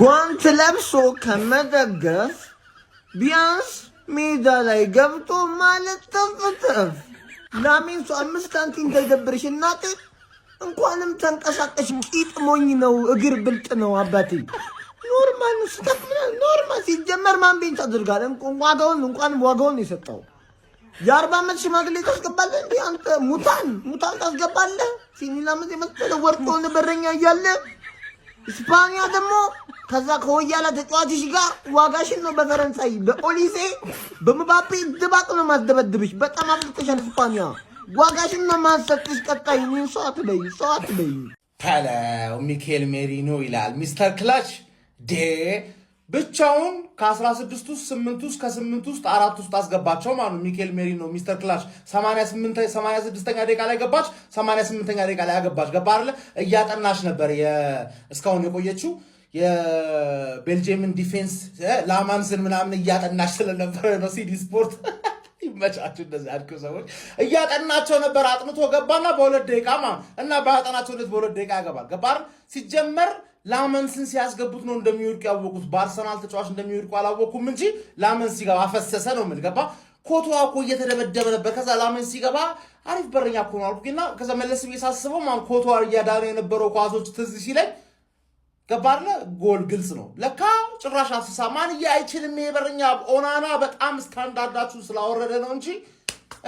ጓንት ለብሶ ከመደገፍ ቢያንስ ሜዳ ላይ ገብቶ ማለት ተፍተፍ ላሚንሱ 5 ሳንቲም ተደብርሽ እናቴ እንኳንም ተንቀሳቀሽ ቂጥ ሞኝ ነው እግር ብልጥ ነው አባቴ ኖርማል ነው ኖርማል ሲጀመር ማን ቢንት አድርጋል እንኳን ዋጋውን የሰጠው የ40 ዓመት ሽማግሌ ታስገባለህ እንዴ አንተ ሙታን ታስገባለህ ሲኒላ ምን የመሰለ ወርቆን በረኛ እያለ ስፓኒያ ደግሞ ከዛ ከወያላ ተጫዋችሽ ጋር ዋጋሽን ነው በፈረንሳይ በኦሊሴ በምባፔ ድባቅ ነው ማስደበድብሽ በጣም አፍልተሻል ስፓኒያ ዋጋሽን ነው ማሰጥሽ ቀጣይ ምን ሰዓት ላይ ታላው ሚኬል ሜሪኖ ይላል ሚስተር ክላች ዴ ብቻውን ከ16 ውስጥ 8 ውስጥ ከ8 ውስጥ 4 ውስጥ አስገባቸው ማለት ሚኬል ሜሪኖ ሚስተር ክላች 86ኛ ደቂቃ ላይ ገባች 88ኛ ደቂቃ ላይ አገባች ገባ አይደለ እያጠናሽ ነበር እስካሁን የቆየችው የቤልጂየምን ዲፌንስ ላማንስን ምናምን እያጠናሽ ስለነበረ ነው ሲዲ ስፖርት ይመቻችሁ እንደዚህ አድርገው ሰዎች እያጠናቸው ነበር አጥንቶ ገባና በ2 ደቂቃ እና ባያጠናቸው በ2 ደቂቃ ያገባል ገባር ሲጀመር ላመንስን ሲያስገቡት ነው እንደሚወድቁ ያወቁት በአርሰናል ተጫዋች እንደሚወድቁ አላወቁም እንጂ ላመንስ ሲገባ አፈሰሰ ነው ምን ገባ ኮቶዋ እኮ እየተደበደበ ነበር ከዛ ላመንስ ሲገባ አሪፍ በረኛ እኮ ነው አልኩኝና ከዛ መለስ ቢሳስበው ማን ኮቶዋ እያዳነ የነበረው ኳሶች ትዝ ሲለኝ ገባርለ ጎል ግልጽ ነው ለካ ጭራሽ አፍሳ ማን አይችልም ይሄ በረኛ ኦናና በጣም ስታንዳርዳችሁ ስላወረደ ነው እንጂ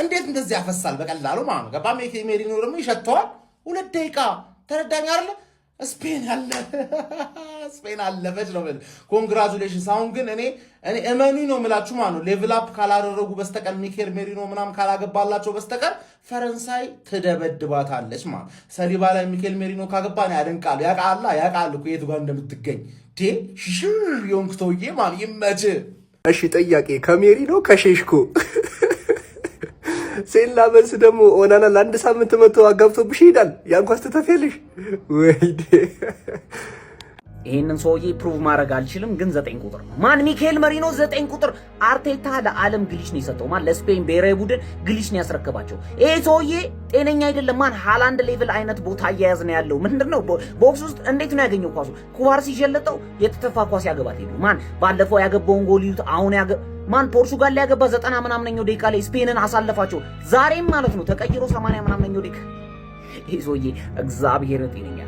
እንዴት እንደዚህ ያፈሳል በቀላሉ ማለት ገባ ሚኬል ሜሪኖ ደግሞ ይሸተዋል 2 ደቂቃ ተረዳኝ አይደል ስፔን አለፈች ነው ማለት ኮንግራቹሌሽንስ አሁን ግን እኔ እመኑ ነው የምላችሁ ማለት ነው ሌቭል አፕ ካላደረጉ በስተቀር ሚኬል ሜሪኖ ምናም ካላገባላቸው በስተቀር ፈረንሳይ ትደበድባታለች ማለት ሰሊባ ላይ ሚኬል ሜሪኖ ካገባን ያደንቃሉ ያቃል እኮ የቱ ጋር እንደምትገኝ ሽር ዮንክቶዬ ማለት ይመች እሺ ጥያቄ ከሜሪኖ ከሼሽኮ ሴላ መልስ ደግሞ ኦናና ለአንድ ሳምንት መጥቶ አጋብቶብሽ ይሄዳል ያንኳስ ተተፈልሽ ወይዴ ይሄንን ሰውዬ ፕሩቭ ማድረግ አልችልም ግን 9 ቁጥር ነው ማን ሚኬል ሜሪኖ 9 ቁጥር አርቴታ ለዓለም ግሊሽ ነው የሰጠው ማን ለስፔን ብሔራዊ ቡድን ግሊሽ ነው ያስረከባቸው ይሄ ሰውዬ ጤነኛ አይደለም ማን ሃላንድ ሌቭል አይነት ቦታ ያያዝ ነው ያለው ምንድነው ቦክስ ውስጥ እንዴት ነው ያገኘው ኳሱ ኩዋርሲ ይጀለጠው የተተፋ ኳስ ያገባት ሄዱ ማን ባለፈው ያገባውን ጎል ይዩት አሁን ማን ፖርቹጋል ላይ ያገባ 90 ምናምንኛው ደቂቃ ላይ ስፔንን አሳለፋቸው ዛሬም ማለት ነው ተቀይሮ 80 ምናምንኛው ደቂቃ ይሄ ሰውዬ እግዚአብሔር ጤነኛ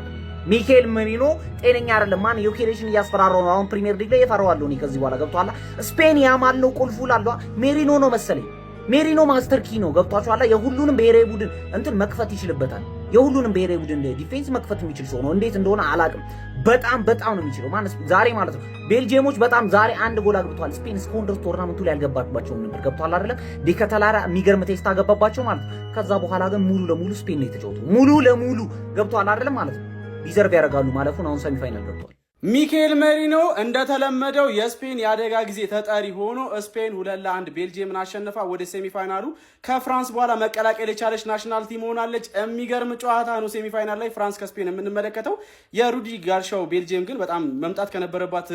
ሚኬል ሜሪኖ ጤነኛ አይደለም ማን ዩኬሬሽን እያስፈራራው ነው አሁን ፕሪሚየር ሊግ ላይ የፈራዋለው ነው ከዚህ በኋላ ገብቷላ ስፔን ያማለው ቁልፉ ላልዋ ሜሪኖ ነው መሰለኝ ሜሪኖ ማስተር ኪ ነው ገብቷችኋላ የሁሉንም ብሔራዊ ቡድን እንትን መክፈት ይችላልበታል የሁሉንም ብሔራዊ ቡድን ዲፌንስ መክፈት የሚችል ሰው ነው እንዴት እንደሆነ አላቅም በጣም ነው የሚችለው ማለት ዛሬ ማለት ነው ቤልጂየሞች በጣም ዛሬ አንድ ጎል አግብቷል ስፔን እስካሁን ድረስ ቶርናመንቱ ላይ ያልገባባቸው ነበር ገብቷል አይደለ ዲከተላራ የሚገርም ቴስት አገባባቸው ማለት ከዛ በኋላ ግን ሙሉ ለሙሉ ስፔን ነው የተጫወቱ ሙሉ ለሙሉ ገብቷል አይደለ ማለት ዲዘርቭ ያደርጋሉ ማለፉን አሁን ሰሚ ፋይናል ገብቷል ሚኬል ሜሪኖ እንደተለመደው የስፔን ያደጋ ጊዜ ተጠሪ ሆኖ ስፔን 2-1 ቤልጂየምን አሸንፋ ወደ ሴሚፋይናሉ ከፍራንስ በኋላ መቀላቀል የቻለች ናሽናል ቲም ሆናለች የሚገርም ጨዋታ ነው ሴሚፋይናል ላይ ፍራንስ ከስፔን የምንመለከተው የሩዲ ጋርሻው ቤልጂየም ግን በጣም መምጣት ከነበረባት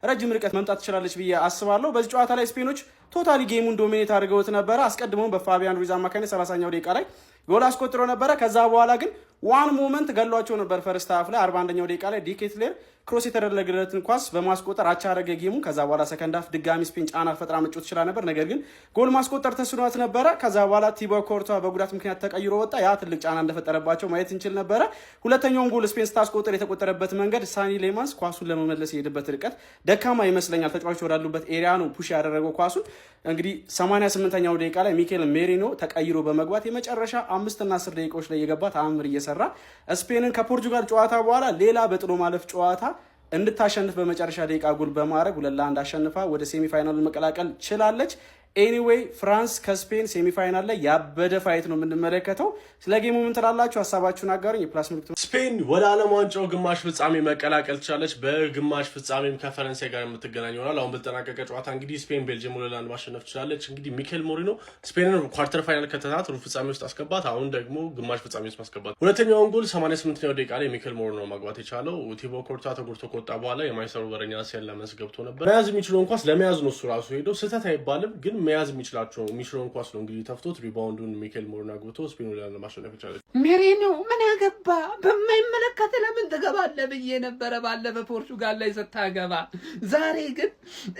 ረጅም ርቀት መምጣት ትችላለች ብዬ አስባለሁ በዚህ ጨዋታ ላይ ስፔኖች ቶታሊ ጌሙን ዶሚኔት አድርገውት ነበር አስቀድመው በፋቢያን ሩይዝ አማካኝነት 30ኛው ደቂቃ ላይ ጎል አስቆጥሮ ነበር ከዛ በኋላ ግን ዋን ሞመንት ገሏቸው ነበር ፈርስት ሃፍ ላይ 41ኛው ደቂቃ ላይ ዲኬትሌር ክሮስ የተደረገለትን ኳስ በማስቆጠር አቻ አረገ ጌሙ ከዛ በኋላ ሰከንድ ሃፍ ድጋሚ ስፔን ጫና ፈጥራ መጫወት ይችላል ነበር ነገር ግን ጎል ማስቆጠር ተስኗት ነበር ከዛ በኋላ ቲቦ ኮርቷ በጉዳት ምክንያት ተቀይሮ ወጣ ያ ትልቅ ጫና እንደፈጠረባቸው ማየት እንችል ነበር ሁለተኛውን ጎል ስፔን ስታስቆጠር የተቆጠረበት መንገድ ሳኒ ሌማንስ ኳሱን ለመመለስ የሄደበት ርቀት ደካማ ይመስለኛል ተጫዋቾች ወዳሉበት ኤሪያ ነው ፑሽ ያደረገው ኳሱን እንግዲህ 88ኛው ደቂቃ ላይ ሚኬል ሜሪኖ ተቀይሮ በመግባት የመጨረሻ 5 እና 10 ደቂቃዎች ላይ የገባ ተአምር እየሰራ ስፔንን ከፖርቹጋል ጨዋታ በኋላ ሌላ በጥሎ ማለፍ ጨዋታ እንድታሸንፍ በመጨረሻ ደቂቃ ጎል በማድረግ 2-1 አሸንፋ ወደ ሴሚፋይናል መቀላቀል ችላለች ኤኒዌይ ፍራንስ ከስፔን ሴሚፋይናል ላይ ያበደ ፋይት ነው የምንመለከተው ስለ ጌሙ ምን ትላላችሁ ሐሳባችሁን አጋሩኝ የፕላስ ምልክቱ ስፔን ወደ ዓለም ዋንጫው ግማሽ ፍጻሜ መቀላቀል ቻለች በግማሽ ፍጻሜም ከፈረንሳይ ጋር የምትገናኝ ይሆናል አሁን በተጠናቀቀ ጨዋታ እንግዲህ ስፔን ቤልጂየም 2-1 ማሸነፍ ቻለች እንግዲህ ሚኬል ሜሪኖ ስፔንን ኳርተር ፋይናል ከተታት ሩብ ፍጻሜ ውስጥ አስገባት አሁን ደግሞ ግማሽ ፍጻሜ ውስጥ ማስገባት ሁለተኛውን ጎል 88ኛው ደቂቃ ላይ ሚኬል ሜሪኖ ማግባት የቻለው ቲቦ ኮርቷ ተጎድቶ ከወጣ በኋላ የማይሰሩ በረኛ ሲያል ለመስ ገብቶ ነበር መያዝ የሚችለው እንኳን ለመያዝ ነው እሱ ራሱ ሄዶ ስህተት አይባልም ግን መያዝ የሚችለውን ኳስ ነው እንግዲህ ተፍቶት ሪባውንዱን ሚኬል ሞሪኖ አግብቶ ስፔን ሁለት ለማሸነፍ ይቻላል። ሜሪኖ ምን ያገባ በማይመለከት ለምን ትገባለህ ብዬ ነበረ ባለፈ ፖርቹጋል ላይ ስታገባ። ዛሬ ግን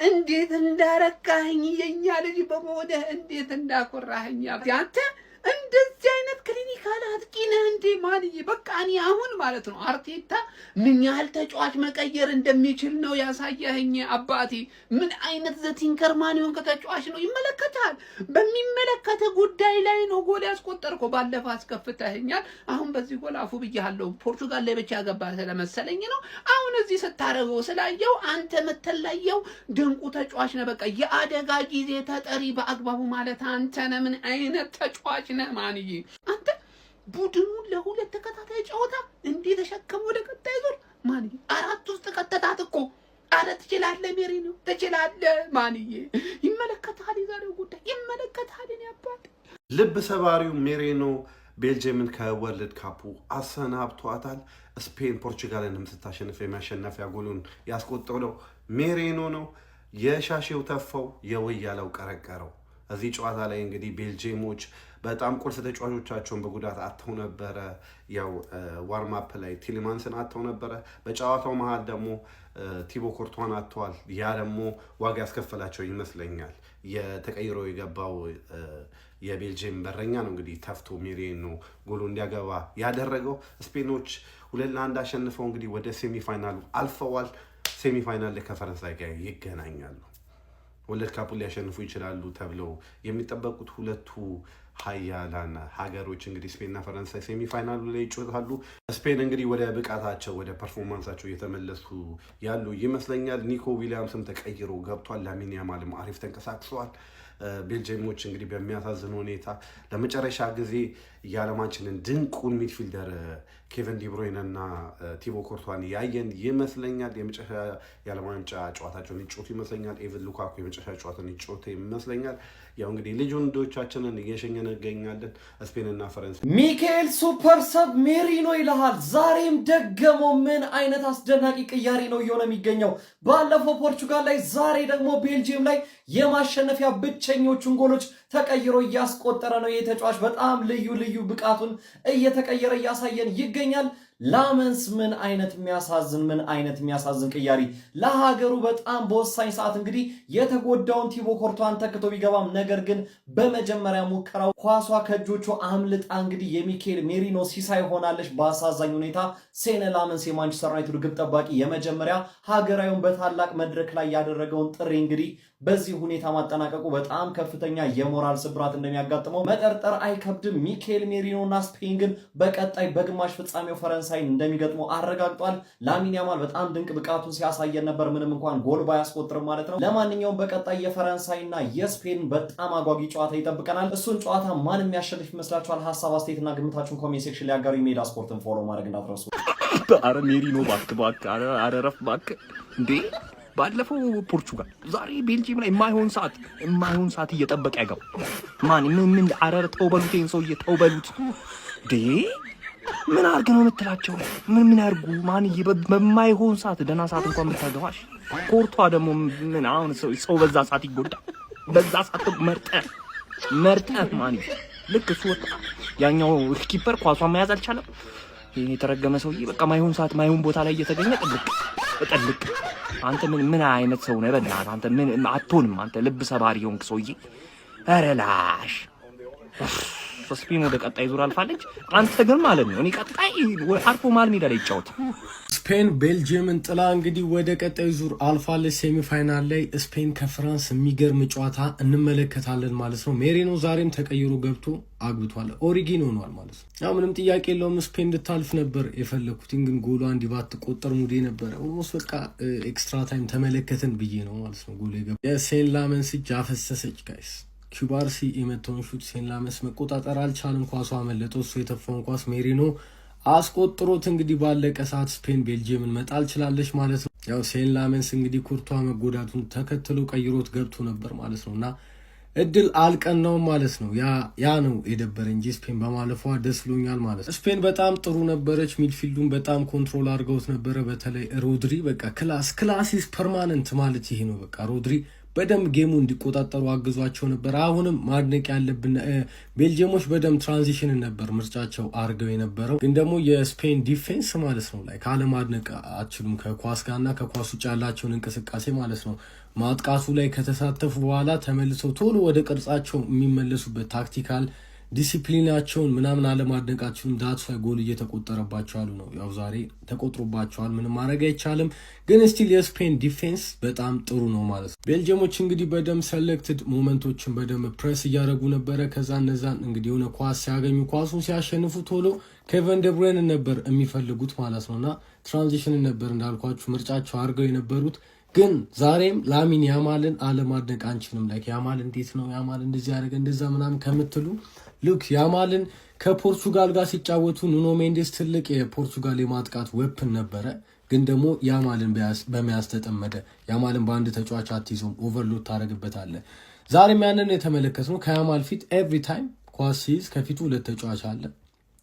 እንዴት እንዳረካኸኝ የኛ ልጅ በመሆንህ እንዴት እንዳኮራኸኝ አንተ እንደዚህ አይነት ክሊኒካል አጥቂ ነህ እንዴ ማንዬ? በቃ እኔ አሁን ማለት ነው አርቴታ ምን ያህል ተጫዋች መቀየር እንደሚችል ነው ያሳየኸኝ አባቴ። ምን አይነት ዘቲንከር ማን ይሆን ከተጫዋች ነው ይመለከታል። በሚመለከተ ጉዳይ ላይ ነው ጎል ያስቆጠርኮ። ባለፈ አስከፍተኸኛል። አሁን በዚህ ጎል አፉ ብያለሁ። ፖርቹጋል ላይ ብቻ ያገባ ስለመሰለኝ ነው። አሁን እዚህ ስታረገው ስላየው አንተ መተላየው ድንቁ ተጫዋች ነህ። በቃ የአደጋ ጊዜ ተጠሪ በአግባቡ ማለት አንተ ነህ። ምን አይነት ተጫዋች ነህ ማንዬ? አንተ ቡድኑን ለሁለት ተከታታይ ጨዋታ እንዴት ተሸከመ ወደ ቀጣይ ዙር ማንዬ? 4 ውስጥ ከተታት እኮ። አረ ትችላለህ ሜሪኖ ትችላለህ ማንዬ። ይመለከታል፣ የዛሬው ጉዳይ ይመለከታል። እኔ አባት ልብ ሰባሪው ሜሪኖ ቤልጅየምን ከወርልድ ካፑ አሰናብቷታል። ስፔን ፖርቹጋልንም ስታሸንፍ የሚያሸነፊያ ጎሉን ያስቆጠረው ሜሪኖ ነው። የሻሼው ተፋው የወያለው ቀረቀረው። እዚህ ጨዋታ ላይ እንግዲህ ቤልጅየሞች በጣም ቁልፍ ተጫዋቾቻቸውን በጉዳት አጥተው ነበረ። ያው ዋርም አፕ ላይ ቲሊማንስን አጥተው ነበረ። በጨዋታው መሃል ደግሞ ቲቦ ኮርቷን አጥተዋል። ያ ደግሞ ዋጋ ያስከፈላቸው ይመስለኛል። የተቀይሮ የገባው የቤልጅየም በረኛ ነው እንግዲህ ተፍቶ ሜሪኖ ጎሉ እንዲያገባ ያደረገው። ስፔኖች 2-1 አሸንፈው እንግዲህ ወደ ሴሚፋይናሉ አልፈዋል። ሴሚፋይናል ላይ ከፈረንሳይ ጋር ይገናኛሉ። ወርልድ ካፑን ሊያሸንፉ ይችላሉ ተብለው የሚጠበቁት ሁለቱ ሀያላን ሀገሮች እንግዲህ ስፔንና ፈረንሳይ ሴሚፋይናሉ ላይ ይጫወታሉ። ስፔን እንግዲህ ወደ ብቃታቸው ወደ ፐርፎርማንሳቸው እየተመለሱ ያሉ ይመስለኛል። ኒኮ ዊሊያምስም ተቀይሮ ገብቷል። ላሚን ያማልም አሪፍ ተንቀሳቅሰዋል። ቤልጅየሞች እንግዲህ በሚያሳዝን ሁኔታ ለመጨረሻ ጊዜ የዓለማችንን ድንቁን ሚድፊልደር ኬቨን ዲብሮይን እና ቲቦ ኮርቷን ያየን ይመስለኛል። የመጨረሻ የዓለም ዋንጫ ጨዋታቸውን ይጫወቱ ይመስለኛል። ኤቨን ሉካኩ የመጨረሻ ጨዋታውን ይጫወቱ ይመስለኛል። ያው እንግዲህ ልጅ ወንዶቻችንን እየሸኘን እንገኛለን። ስፔንና ፈረንሳይ ሚካኤል ሱፐር ሰብ ሜሪኖ ይልሃል። ዛሬም ደገመው። ምን አይነት አስደናቂ ቅያሪ ነው እየሆነ የሚገኘው። ባለፈው ፖርቹጋል ላይ፣ ዛሬ ደግሞ ቤልጅየም ላይ የማሸነፊያ ብቸኞቹን ጎሎች ተቀይሮ እያስቆጠረ ነው። ይህ ተጫዋች በጣም ልዩ ልዩ ብቃቱን እየተቀየረ እያሳየን ይገኛል። ላመንስ ምን አይነት የሚያሳዝን ቅያሪ ለሀገሩ በጣም በወሳኝ ሰዓት እንግዲህ የተጎዳውን ቲቦ ኮርቷን ተክቶ ቢገባም ነገር ግን በመጀመሪያ ሙከራው ኳሷ ከእጆቹ አምልጣ እንግዲህ የሚካኤል ሜሪኖ ሲሳይ ሆናለች። በአሳዛኝ ሁኔታ ሴነ ላመንስ የማንቸስተር ዩናይትድ ግብ ጠባቂ የመጀመሪያ ሀገራዊውን በታላቅ መድረክ ላይ ያደረገውን ጥሪ እንግዲህ በዚህ ሁኔታ ማጠናቀቁ በጣም ከፍተኛ የሞራል ስብራት እንደሚያጋጥመው መጠርጠር አይከብድም። ሚካኤል ሜሪኖና ስፔን ግን በቀጣይ በግማሽ ፍጻሜው ፈረንሳይ እንደሚገጥሙ አረጋግጧል። ላሚን ያማል በጣም ድንቅ ብቃቱን ሲያሳየን ነበር፣ ምንም እንኳን ጎል ባያስቆጥርም ማለት ነው። ለማንኛውም በቀጣይ የፈረንሳይና የስፔን በጣም አጓጊ ጨዋታ ይጠብቀናል። እሱን ጨዋታ ማን የሚያሸንፍ ይመስላችኋል? ሀሳብ አስተያየትና ግምታችሁን ኮሜንት ሴክሽን ላይ አጋሩ። ሜዳ ስፖርትን ፎሎ ማድረግ እንዳትረሱ። አረ ሜሪኖ ባክ አረ ረፍ ባክ እንዴ! ባለፈው ፖርቹጋል ዛሬ ቤልጂየም ላይ የማይሆን ሰዓት እየጠበቀ ያገው ማን ምን አረር ተውበሉት፣ ይሄን ሰውዬ ተውበሉት ዴ ምን አርግ ነው የምትላቸው? ምን ያርጉ ማን በማይሆን ሰዓት ደህና ሰዓት እንኳን የምታገባሽ ኮርቷ ደግሞ ምን አሁን ሰው በዛ ሰዓት ይጎዳ። በዛ ሰዓት መርጠህ ማን ልክ እሱ ወጣ ያኛው ኪፐር ኳሷን መያዝ አልቻለም። ይሄ የተረገመ ሰውዬ በቃ ማይሆን ሰዓት ማይሆን ቦታ ላይ እየተገኘ ጥልቅ አንተ ምን አይነት ሰው ነህ? በእናትህ አንተ ምን አትሆንም? አንተ ልብ ሰባሪ ሆንክ ሰውዬ። ኧረ ላሽ ስፔን ወደ ቀጣይ ዙር አልፋለች። አንተ ግን ማለት ነው እኔ ቀጣይ አርፎ መሀል ሜዳ ላይ ይጫወት። ስፔን ቤልጅየምን ጥላ እንግዲህ ወደ ቀጣይ ዙር አልፋለች። ሴሚፋይናል ላይ ስፔን ከፍራንስ የሚገርም ጨዋታ እንመለከታለን ማለት ነው። ሜሪኖ ዛሬም ተቀይሮ ገብቶ አግብቷል። ኦሪጊን ሆኗል ማለት ነው። ያው ምንም ጥያቄ የለውም ስፔን እንድታልፍ ነበር የፈለኩት፣ ግን ጎሏ እንዲህ ባትቆጠር ሙዴ ነበረ። ኦልሞስት በቃ ኤክስትራ ታይም ተመለከትን ብዬ ነው ማለት ነው። ጎል የገባ የሴን ላመንስ እጅ አፈሰሰች ጋይስ። ኪባርሲ የመታውን ሹት ሴን ላመንስ መቆጣጠር አልቻለም። ኳሷ አመለጠው። እሱ የተፋውን ኳስ ሜሪኖ አስቆጥሮት እንግዲህ ባለቀ ሰዓት ስፔን ቤልጅየምን መጣል ችላለች ማለት ነው። ያው ሴን ላመንስ እንግዲህ ኩርቷ መጎዳቱን ተከትሎ ቀይሮት ገብቶ ነበር ማለት ነው እና እድል አልቀናውም ማለት ነው። ያ ነው የደበረ እንጂ ስፔን በማለፏ ደስ ብሎኛል ማለት ነው። ስፔን በጣም ጥሩ ነበረች። ሚድፊልዱን በጣም ኮንትሮል አድርገውት ነበረ። በተለይ ሮድሪ በቃ ክላሲስ ፐርማነንት ማለት ይሄ ነው። በቃ ሮድሪ በደንብ ጌሙ እንዲቆጣጠሩ አግዟቸው ነበር። አሁንም ማድነቅ ያለብን ቤልጅየሞች በደንብ ትራንዚሽንን ነበር ምርጫቸው አድርገው የነበረው። ግን ደግሞ የስፔን ዲፌንስ ማለት ነው ላይ ካለማድነቅ አትችሉም። ከኳስ ጋርና ከኳስ ውጭ ያላቸውን እንቅስቃሴ ማለት ነው። ማጥቃቱ ላይ ከተሳተፉ በኋላ ተመልሰው ቶሎ ወደ ቅርጻቸው የሚመለሱበት ታክቲካል ዲሲፕሊናቸውን ምናምን አለማድነቃችሁም ዳትስ ጎል እየተቆጠረባቸው አሉ ነው። ያው ዛሬ ተቆጥሮባቸዋል፣ ምንም ማድረግ አይቻልም። ግን ስቲል የስፔን ዲፌንስ በጣም ጥሩ ነው ማለት ነው። ቤልጅየሞች እንግዲህ በደም ሰሌክትድ ሞመንቶችን በደም ፕሬስ እያደረጉ ነበረ። ከዛ እነዛን እንግዲህ የሆነ ኳስ ሲያገኙ ኳሱን ሲያሸንፉ ቶሎ ኬቨን ደብሬን ነበር የሚፈልጉት ማለት ነውና ትራንዚሽንን ነበር እንዳልኳችሁ ምርጫቸው አድርገው የነበሩት። ግን ዛሬም ላሚን ያማልን አለማድነቅ አንችልም። ላይክ ያማል እንዴት ነው ያማል እንደዚህ ያደረገ እንደዛ ምናምን ከምትሉ ሉክ ያማልን ከፖርቹጋል ጋር ሲጫወቱ ኑኖ ሜንዴስ ትልቅ የፖርቹጋል የማጥቃት ዌፕን ነበረ። ግን ደግሞ ያማልን በመያዝ ተጠመደ። ያማልን በአንድ ተጫዋች አትይዞም፣ ኦቨርሎድ ታደርግበታለህ። ዛሬም ያንን የተመለከትነው ከያማል ፊት ኤቭሪ ታይም ኳስ ሲይዝ ከፊቱ ሁለት ተጫዋች አለ።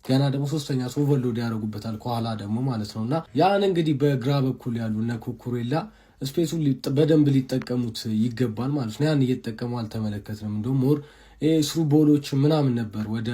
ገና ደግሞ ሶስተኛ ሰው ኦቨርሎድ ያደርጉበታል ከኋላ ደግሞ ማለት ነው። እና ያን እንግዲህ በግራ በኩል ያሉ እነ ኩኩሬላ ስፔሱን በደንብ ሊጠቀሙት ይገባል ማለት ነው። ያን እየተጠቀሙ አልተመለከትንም። እንደውም ሞር ስሩ ቦሎች ምናምን ነበር ወደ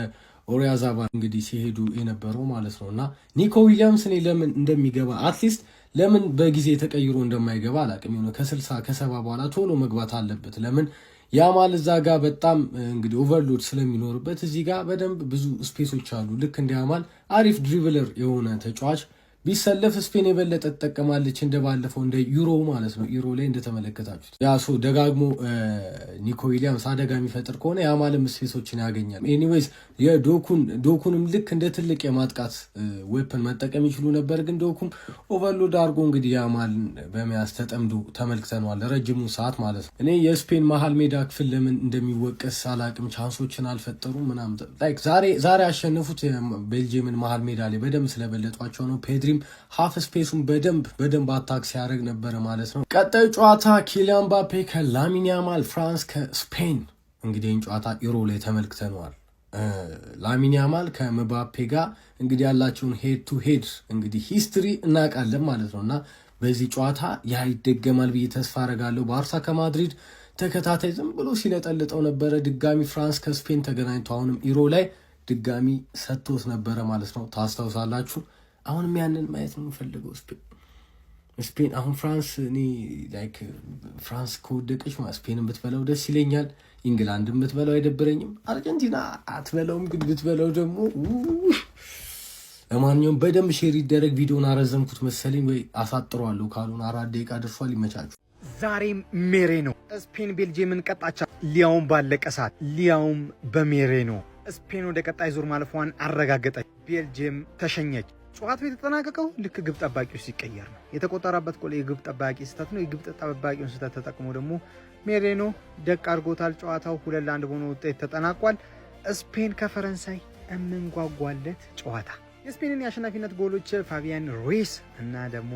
ኦሪያዛባል እንግዲህ ሲሄዱ የነበረው ማለት ነው። እና ኒኮ ዊሊያምስ እኔ ለምን እንደሚገባ አትሊስት ለምን በጊዜ ተቀይሮ እንደማይገባ አላውቅም። የሆነ ከ60 ከ70 በኋላ ቶሎ መግባት አለበት። ለምን ያማል እዛ ጋር በጣም እንግዲህ ኦቨርሎድ ስለሚኖርበት እዚህ ጋር በደንብ ብዙ ስፔሶች አሉ። ልክ እንደ ያማል አሪፍ ድሪብለር የሆነ ተጫዋች ቢሰለፍ ስፔን የበለጠ ትጠቀማለች፣ እንደባለፈው እንደ ዩሮ ማለት ነው። ዩሮ ላይ እንደተመለከታችሁት ያ ሰው ደጋግሞ ኒኮ ዊሊያምስ አደጋ የሚፈጥር ከሆነ ያማልም ስፔሶችን ያገኛል። ኤኒዌይስ ዶኩንም ልክ እንደ ትልቅ የማጥቃት ዌፐን መጠቀም ይችሉ ነበር። ግን ዶኩም ኦቨርሎድ አድርጎ እንግዲህ ያማልን በመያዝ ተጠምዶ ተመልክተነዋል ረጅሙን ሰዓት ማለት ነው። እኔ የስፔን መሀል ሜዳ ክፍል ለምን እንደሚወቀስ አላቅም። ቻንሶችን አልፈጠሩም ምናምን። ላይክ ዛሬ ያሸነፉት ቤልጅየምን መሀል ሜዳ ላይ በደንብ ስለበለጧቸው ነው። ፔድሪ ሀፍ ስፔሱን በደንብ አታክ ሲያደርግ ነበረ ማለት ነው። ቀጣዩ ጨዋታ ኪሊያን ምባፔ ከላሚን ያማል፣ ፍራንስ ከስፔን። እንግዲህ ይህን ጨዋታ ዩሮ ላይ ተመልክተነዋል። ላሚን ያማል ከምባፔ ጋር እንግዲህ ያላቸውን ሄድ ቱ ሄድ እንግዲህ ሂስትሪ እናውቃለን ማለት ነው። እና በዚህ ጨዋታ ያ ይደገማል ብዬ ተስፋ አደርጋለሁ። ባርሳ ከማድሪድ ተከታታይ ዝም ብሎ ሲለጠልጠው ነበረ። ድጋሚ ፍራንስ ከስፔን ተገናኝቶ አሁንም ዩሮ ላይ ድጋሚ ሰጥቶት ነበረ ማለት ነው። ታስታውሳላችሁ። አሁንም ያንን ማየት ነው የምፈልገው። ስፔን አሁን ፍራንስ እኔ ላይክ ፍራንስ ከወደቀች ስፔንን ብትበላው ደስ ይለኛል። ኢንግላንድን ብትበላው አይደብረኝም። አርጀንቲና አትበላውም፣ ግን ብትበላው ደግሞ ለማንኛውም በደንብ ሼር ይደረግ። ቪዲዮን አረዘምኩት መሰለኝ ወይ አሳጥሯለሁ። ካልሆነ 4 ደቂቃ ደርሷል። ይመቻችሁ። ዛሬም ሜሬኖ ስፔን ቤልጅየምን ቀጣቻ፣ ሊያውም ባለቀ ሰዓት፣ ሊያውም በሜሬኖ ስፔን ወደ ቀጣይ ዙር ማለፏን አረጋገጠች። ቤልጅየም ተሸኘች። ጨዋታው የተጠናቀቀው ልክ ግብ ጠባቂው ሲቀየር ነው። የተቆጠረበት ጎል የግብ ጠባቂ ስህተት ነው። የግብ ጠባቂውን ስህተት ተጠቅሞ ደግሞ ሜሬኖ ደቅ አድርጎታል። ጨዋታው 2-1 በሆነ ውጤት ተጠናቋል። ስፔን ከፈረንሳይ የምንጓጓለት ጨዋታ። የስፔንን የአሸናፊነት ጎሎች ፋቢያን ሩይስ እና ደግሞ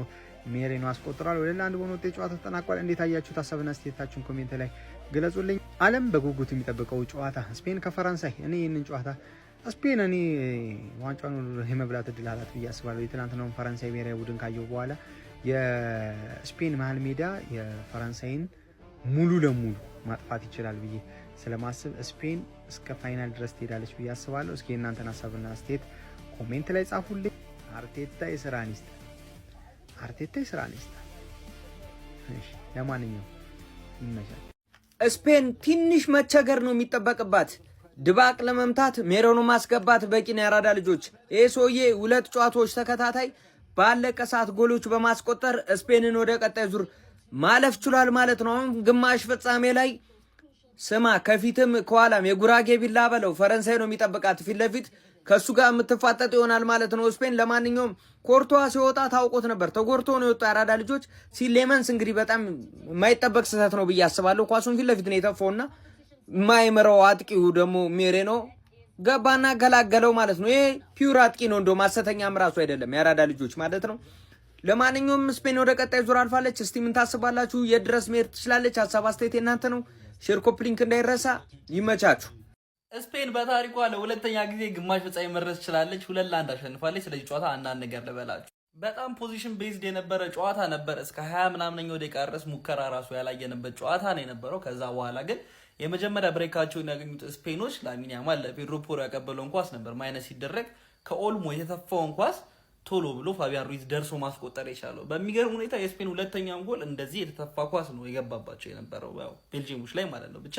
ሜሬኖ አስቆጥሯል። 2-1 በሆነ ውጤት ጨዋታ ተጠናቋል። እንዴት አያችሁት? ሀሳብና አስተያየታችሁን ኮሜንት ላይ ግለጹልኝ። ዓለም በጉጉት የሚጠብቀው ጨዋታ ስፔን ከፈረንሳይ። እኔ ይህንን ጨዋታ ስፔን እኔ ዋንጫውን የመብላት እድል አላት ብዬ አስባለሁ። የትናንትናውን ፈረንሳይ ብሔራዊ ቡድን ካየው በኋላ የስፔን መሀል ሜዳ የፈረንሳይን ሙሉ ለሙሉ ማጥፋት ይችላል ብዬ ስለማስብ ስፔን እስከ ፋይናል ድረስ ትሄዳለች ብዬ አስባለሁ። እስኪ እናንተን ሀሳብና አስተያየት ኮሜንት ላይ ጻፉልኝ። አርቴታ የስራን ይስጥ፣ አርቴታ የስራን ይስጥ። ለማንኛውም ይመቻል። ስፔን ትንሽ መቸገር ነው የሚጠበቅባት። ድባቅ ለመምታት ሜሬኖ ማስገባት በቂ ነው። ያራዳ ልጆች ይሄ ሰውዬ 2 ጨዋታዎች ተከታታይ ባለቀ ሰዓት ጎሎች በማስቆጠር ስፔንን ወደ ቀጣይ ዙር ማለፍ ችሏል ማለት ነው። አሁን ግማሽ ፍጻሜ ላይ ስማ፣ ከፊትም ከኋላም የጉራጌ ቢላ በለው ፈረንሳይ ነው የሚጠብቃት። ፊት ለፊት ከሱ ጋር የምትፋጠጥ ይሆናል ማለት ነው ስፔን። ለማንኛውም ኮርቷ ሲወጣ ታውቆት ነበር፣ ተጎርቶ ነው የወጣው። ያራዳ ልጆች ሲሌመንስ እንግዲህ በጣም የማይጠበቅ ስህተት ነው ብዬ አስባለሁ። ኳሱን ፊት ለፊት ነው የተፋውና ማይመራው አጥቂው ደግሞ ሜሬኖ ገባና ገላገለው ማለት ነው። ይሄ ፒውር አጥቂ ነው፣ እንደው ማሰተኛም ራሱ አይደለም። ያራዳ ልጆች ማለት ነው። ለማንኛውም ስፔን ወደ ቀጣይ ዙር አልፋለች። እስቲ ምን ታስባላችሁ? የድረስ መሄድ ትችላለች? ሀሳብ አስተያየት እናንተ ነው። ሼር ኮፒ ሊንክ እንዳይረሳ። ይመቻችሁ። ስፔን በታሪኳ ለሁለተኛ ጊዜ ግማሽ ፍጻሜ መድረስ ትችላለች። 2-1 አሸንፋለች። ስለዚህ ጨዋታ አንዳንድ ነገር ልበላችሁ። በጣም ፖዚሽን ቤዝድ የነበረ ጨዋታ ነበር። እስከ 20 ምናምነኛው ደቂቃ ድረስ ሙከራ ራሱ ያላየንበት ጨዋታ ነው የነበረው። ከዛ በኋላ ግን የመጀመሪያ ብሬካቸውን ያገኙት ስፔኖች ላሚን ያማል ለፔድሮ ፖሮ ያቀበለውን ኳስ ነበር ማይነስ ሲደረግ ከኦልሞ የተተፋውን ኳስ ቶሎ ብሎ ፋቢያን ሩይዝ ደርሶ ማስቆጠር የቻለው። በሚገርም ሁኔታ የስፔን ሁለተኛው ጎል እንደዚህ የተተፋ ኳስ ነው የገባባቸው የነበረው ያው ቤልጂየሞች ላይ ማለት ነው። ብቻ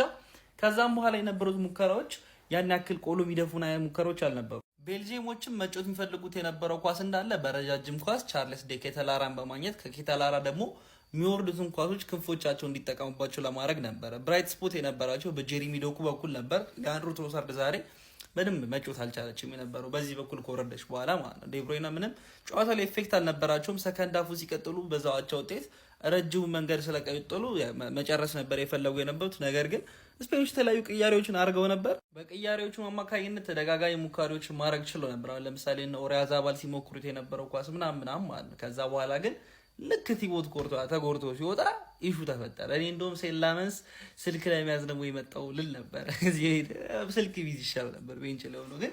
ከዛም በኋላ የነበሩት ሙከራዎች ያን ያክል ቆሎ የሚደፉና ሙከራዎች አልነበሩ። ቤልጂየሞችም መጮት የሚፈልጉት የነበረው ኳስ እንዳለ በረጃጅም ኳስ ቻርልስ ዴ ኬተላራን በማግኘት ከኬተላራ ደግሞ የሚወርዱትን ኳሶች ክንፎቻቸው እንዲጠቀሙባቸው ለማድረግ ነበረ። ብራይት ስፖት የነበራቸው በጄሪሚ ዶኩ በኩል ነበር። ሊያንድሮ ትሮሳርድ ዛሬ በደንብ መጮት አልቻለችም የነበረው በዚህ በኩል ከወረደች በኋላ ማለት ነው። ዴብሮይና ምንም ጨዋታ ላይ ኤፌክት አልነበራቸውም። ሰከንድ አፉ ሲቀጥሉ በዛው አቻ ውጤት ረጅሙ መንገድ ስለቀጠሉ መጨረስ ነበር የፈለጉ የነበሩት። ነገር ግን ስፔኖች የተለያዩ ቅያሬዎችን አድርገው ነበር። በቅያሬዎቹ አማካኝነት ተደጋጋሚ ሙከራዎችን ማድረግ ችሎ ነበር። ለምሳሌ ኦሪያዛባል ሲሞክሩት የነበረው ኳስ ምናምን ማለት ነው። ከዛ በኋላ ግን ልክ ቲቦት ተጎርቶ ሲወጣ ኢሹ ተፈጠረ። እኔ እንደውም ሴላመንስ ስልክ ላይ የሚያዝ ደግሞ የመጣው ልል ነበር። ስልክ ቢዝ ይሻል ነበር ቤንች ላይ ሆኖ። ግን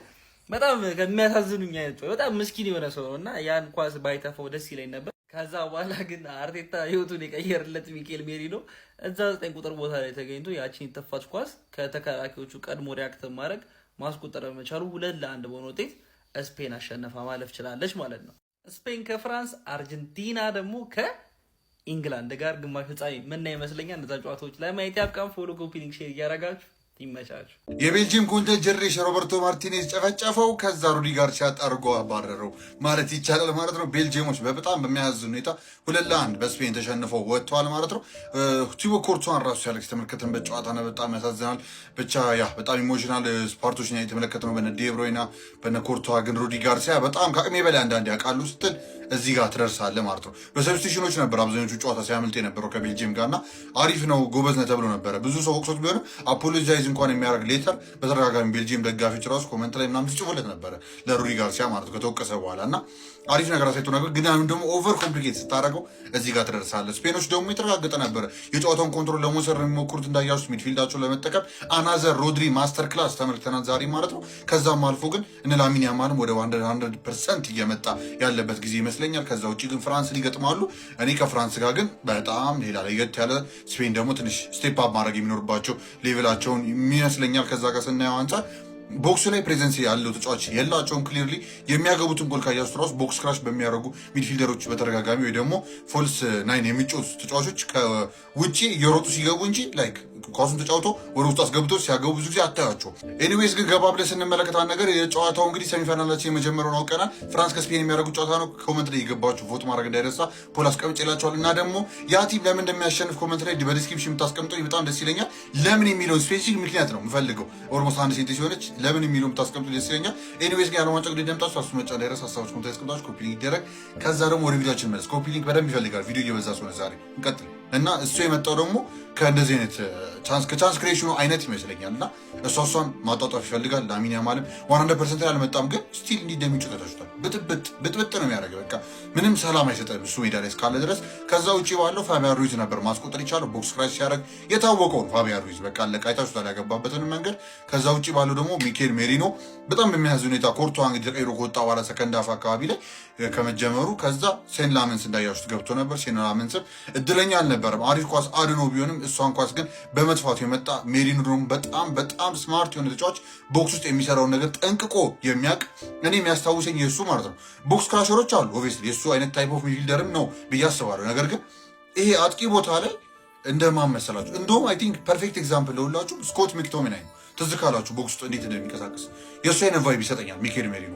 በጣም ከሚያሳዝኑኝ አይነት በጣም ምስኪን የሆነ ሰው ነው እና ያን ኳስ ባይተፋው ደስ ይለኝ ነበር። ከዛ በኋላ ግን አርቴታ ህይወቱን የቀየርለት ሚኬል ሜሪኖ እዛ 9 ቁጥር ቦታ ላይ ተገኝቶ ያቺን የተፋች ኳስ ከተከላካዮቹ ቀድሞ ሪያክት ማድረግ ማስቆጠር በመቻሉ 2-1 በሆነ ውጤት ስፔን አሸነፋ ማለፍ ችላለች ማለት ነው። ስፔን ከፍራንስ፣ አርጀንቲና ደግሞ ከኢንግላንድ ጋር ግማሽ ፍጻሜ ምና ይመስለኛል። እነዛ ጨዋታዎች ላይ ማየት ያብቃን። ፎሎ፣ ኮፒ ሊንክ፣ ሼር እያረጋችሁ ይመቻችሁ። የቤልጂየም ኮንቴንት ጀሬሽ ሮበርቶ ማርቲኔዝ ጨፈጨፈው፣ ከዛ ሩዲ ጋርሲያ ጠርጎ አባረረው ማለት ይቻላል ማለት ነው። ቤልጂየሞች በጣም በሚያሳዝን ሁኔታ 2-1 በስፔን ተሸንፈው ወጥተዋል ማለት ነው። ቲቦ ኮርቷን ራሱ ሲያለቅስ የተመለከትንበት ጨዋታ ነው። በጣም ያሳዝናል። ብቻ ያ በጣም ኢሞሽናል ስፓርቶች ነው የተመለከትነው በነ ዴብሮይና በነ ኮርቷ። ግን ሩዲ ጋርሲያ በጣም ከአቅሜ በላይ አንዳንድ ያውቃሉ ስትል እዚህ ጋር ትደርሳለህ ማለት ነው። በሰብስቲሽኖች ነበር አብዛኞቹ ጨዋታ ሲያመልጥ የነበረው ከቤልጂየም ጋር እና አሪፍ ነው ጎበዝ ነው ተብሎ ነበረ። ብዙ ሰው ወቅሶት ቢሆንም አፖሎጃይዝ እንኳን የሚያደርግ ሌተር በተደጋጋሚ ቤልጂየም ደጋፊዎች ራሱ ኮመንት ላይ ምናምን ሲጽፉለት ነበረ ለሩዲ ጋርሲያ ማለት ነው ከተወቀሰ በኋላ እና አሪፍ ነገር አሳይቶ ነበር። ግን አሁን ደግሞ ኦቨር ኮምፕሊኬት ስታደርገው እዚህ ጋር ትደርሳለህ። ስፔኖች ደግሞ የተረጋገጠ ነበረ የጨዋታውን ኮንትሮል ለመውሰድ የሚሞክሩት እንዳያሱት ሚድፊልዳቸውን ለመጠቀም አናዘር ሮድሪ ማስተር ክላስ ተመልክተናል ዛሬ ማለት ነው። ከዛም አልፎ ግን እነ ላሚን ያማልም ወደ 100% እየመጣ ያለበት ጊዜ ይመስለኛል። ከዛ ውጭ ግን ፍራንስን ይገጥማሉ። እኔ ከፍራንስ ጋር ግን በጣም ሌላ ለየት ያለ፣ ስፔን ደግሞ ትንሽ ስቴፕ አፕ ማድረግ የሚኖርባቸው ሌቭላቸውን ይመስለኛል። ከዛ ጋር ስናየው አንጻር ቦክስ ላይ ፕሬዘንስ ያለው ተጫዋች የላቸውም። ክሊርሊ የሚያገቡትን ጎል ካያሱ ራሱ ቦክስ ክራሽ በሚያደርጉ ሚድፊልደሮች በተደጋጋሚ ወይ ደግሞ ፎልስ ናይን የሚጮቱ ተጫዋቾች ከውጭ እየሮጡ ሲገቡ እንጂ ላይክ ኳሱን ተጫውቶ ወደ ውስጥ አስገብቶ ሲያገቡ ብዙ ጊዜ አታያቸው። ኤኒዌይስ ግን ገባ ብለን ስንመለከት አንድ ነገር የጨዋታው እንግዲህ ሰሚፋይናላችን የመጀመሪያውን አውቀናል። ፍራንስ ከስፔን የሚያደርጉ ጨዋታ ነው። ኮመንት ላይ የገባችሁ ቮት ማድረግ እንዳይረሳ። ፖል አስቀምጬላችኋል እና ደግሞ ያ ቲም ለምን እንደሚያሸንፍ ኮመንት ላይ በዲስክሪፕሽን የምታስቀምጠው በጣም ደስ ይለኛል። ለምን የሚለውን ስፔሲፊክ ምክንያት ነው የምፈልገው። ኦልሞስት 1 ሴንት ሲሆነች ለምን የሚለውን የምታስቀምጡ ደስ ይለኛል። ኤኒዌይስ ግን ያለማጫ ግዴ ደምጣችሁ አሱ መጫ እንዳይረሳ። ሀሳቦች ኮመንት ላይ አስቀምጣችሁ ኮፒ ሊንክ ይደረግ። ከዛ ደግሞ ወደ ቪዲዮችን መለስ። ኮፒ ሊንክ በደንብ ይፈልጋል ቪዲዮ እየበዛ ስለሆነ ዛሬ እንቀጥል እና እሱ የመጣው ደግሞ ከእንደዚህ አይነት ከቻንስ ክሬሽኑ አይነት ይመስለኛል እና እሷን ማጣጣፍ ይፈልጋል። ላሚን ያማልም 100% ላይ አልመጣም፣ ግን ስቲል እንዲህ እንደሚጮህ ተታችቷል። ብጥብጥ ነው የሚያደርገው። በቃ ምንም ሰላም አይሰጠም እሱ ሜዳ ላይ እስካለ ድረስ። ከዛ ውጭ ባለው ፋቢያን ሩይዝ ነበር ማስቆጠር ይቻለው። ቦክስ ክራሽ ሲያደርግ የታወቀውን ፋቢያን ሩይዝ በቃ አለቃ አይታችሁታል ያገባበትን መንገድ። ከዛ ውጭ ባለው ደግሞ ሚኬል ሜሪኖ በጣም በሚያሳዝን ሁኔታ ኮርቷ እንግዲህ ተቀይሮ ከወጣ በኋላ ሰከንድ ሃፍ አካባቢ ላይ ከመጀመሩ ከዛ ሴን ላመንስ እንዳያችሁት ገብቶ ነበር። ሴን ላመንስ እድለኛ አልነበረም። አሪፍ ኳስ አድኖ ቢሆንም እሷን ኳስ ግን በመጥፋቱ የመጣ ሜሪኖ ደግሞ በጣም ስማርት የሆነ ተጫዋች ቦክስ ውስጥ የሚሰራውን ነገር ጠንቅቆ የሚያውቅ እኔ የሚያስታውሰኝ የእሱ ማለት ነው። ቦክስ ክራሸሮች አሉ ኦብቪየስሊ የእሱ አይነት ታይፕ ኦፍ ሚድፊልደርም ነው ብዬ አስባለሁ። ነገር ግን ይሄ አጥቂ ቦታ ላይ እንደማን መሰላችሁ? እንደውም አይ ቲንክ ፐርፌክት ኤግዛምፕል ለሁላችሁ ስኮት ማክቶሚናይ ነው። ትዝ ካላችሁ ቦክስ ውስጥ እንዴት እንደሚንቀሳቀስ የእሱ አይነት ቫይብ ይሰጠኛል። ሚኬል ሜሪኖ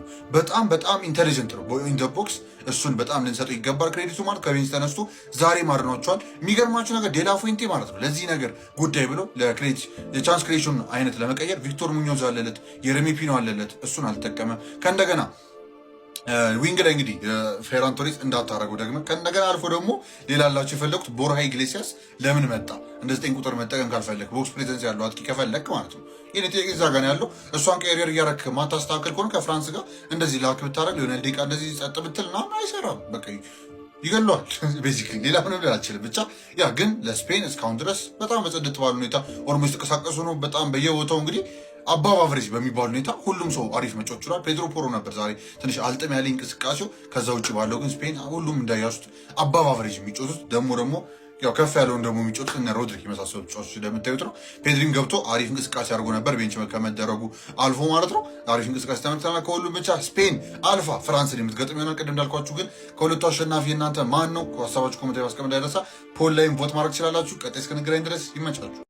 በጣም ኢንቴሊጀንት ነው ኢን ዘ ቦክስ። እሱን በጣም ልንሰጠው ይገባል ክሬዲቱ ማለት ከቤንች ተነስቶ ዛሬ ማድኗቸዋል። የሚገርማችሁ ነገር ዴላ ፉንቴ ማለት ነው ለዚህ ነገር ጉዳይ ብሎ የቻንስ ክሬሽን አይነት ለመቀየር ቪክቶር ሙኞዝ አለለት፣ የሬሚ ፒኖ አለለት፣ እሱን አልተጠቀመ። ከእንደገና ዊንግ ላይ እንግዲህ ፌራን ቶሬስ እንዳታረጉ ደግሞ ከእንደገና አልፎ ደግሞ ሌላ ላችሁ የፈለጉት ቦርሃ ኢግሌሲያስ ለምን መጣ? እንደ 9 ቁጥር መጠቀም ካልፈለግ ቦክስ ፕሬዘንስ ያለው አጥቂ ከፈለግ ማለት ነው። ይሄ እዛ ጋር ያለው እሷን ቀሪየር እያረክ ማታስተካከል ከሆነ ከፍራንስ ጋር እንደዚህ ላክ ብታረግ ሊሆነ ደቂቃ እንደዚህ ጸጥ ብትል ምናምን አይሰራም። በቃ ይገለዋል። ቤዚክሊ ሌላ ምንም ልል አልችልም። ብቻ ያ ግን ለስፔን እስካሁን ድረስ በጣም በጽድት ባለ ሁኔታ ኦልሞስት ተንቀሳቀሱ ነው። በጣም በየቦታው እንግዲህ አባብ አቨሬጅ በሚባል ሁኔታ ሁሉም ሰው አሪፍ መጫወት ችሏል። ፔድሮ ፖሮ ነበር ዛሬ ትንሽ አልጥም ያለ እንቅስቃሴው። ከዛ ውጭ ባለው ግን ስፔን ሁሉም እንዳያሱት አባብ አቨሬጅ የሚጫወቱት ደግሞ ያው ከፍ ያለውን ደግሞ የሚጫወቱት እነ ሮድሪክ የመሳሰሉ ተጫዋቾች እንደምታዩት ነው። ፔድሪም ገብቶ አሪፍ እንቅስቃሴ አድርጎ ነበር፣ ቤንች ከመደረጉ አልፎ ማለት ነው። አሪፍ እንቅስቃሴ ተመልክተናል። ከሁሉም ብቻ ስፔን አልፋ ፍራንስን የምትገጥም ይሆናል። ቅድም እንዳልኳችሁ ግን ከሁለቱ አሸናፊ እናንተ ማን ነው? ሀሳባችሁ ኮሜንት ላይ ማስቀመጥ እንዳይረሳ። ፖል ላይም ቮት ማድረግ ትችላላችሁ። ቀጣይ እስክንገናኝ ድረስ ይመቻችሁ።